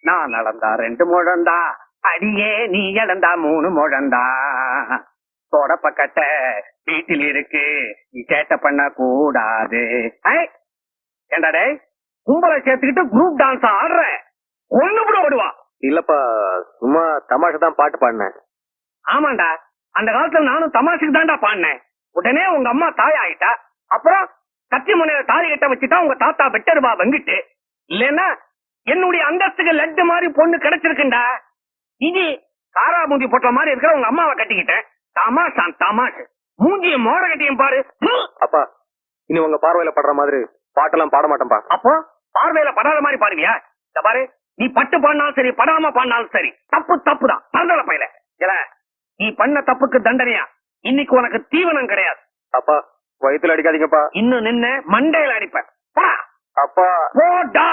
நான் நடந்தா 2 முழந்தா, அடியே நீ இழந்தா 3 முழந்தா. தொடப்பக்கட்ட வீட்டில் இருக்கு, நீ சேட்டை பண்ண கூடாது. ஏண்டா டேய், கும்பலை சேர்த்துக்கிட்டு குரூப் டான்ஸ் ஆடுற, ஒண்ணு கூட ஓடுவா. இல்லப்பா, சும்மா தமாஷை தான் பாட்டு பாடினேன். ஆமாண்டா, அந்த காலத்துல நானும் தமாஷுக்கு தாண்டா பாடினேன். உடனே உங்க அம்மா தாய் ஆயிட்டா, அப்புறம் கத்தி முனையில தாலி கட்ட வச்சுட்டா உங்க தாத்தா வெட்டருவா வெங்கிட்டு. இல்லன்னா என்னுடைய அந்தஸ்துக்கு லட்டு மாதிரி பொண்ணு கிடைச்சிருக்குண்டா. இது காரா மூஞ்சி போட்ட மாதிரி இருக்கிற உங்க அம்மாவை கட்டிக்கிட்டேன். தமாஷான் தமாஷ், மூஞ்சிய மோட கட்டியும் பாரு. அப்பா, இனி உங்க பார்வையில படுற மாதிரி பாட்டெல்லாம் பாட மாட்டேன்பா. அப்போ பார்வையில படாத மாதிரி பாருவியா? இந்த பாரு, நீ பட்டு பாடினாலும் சரி, படாம பாடினாலும் சரி, தப்பு தப்புதான். தந்தல பையில நீ பண்ண தப்புக்கு தண்டனையா இன்னைக்கு உனக்கு தீவனம் கிடையாது. அப்பா, வயித்துல அடிக்காதீங்கப்பா. இன்னும் நின்னு மண்டையில அடிப்பேன். அப்பா போடா.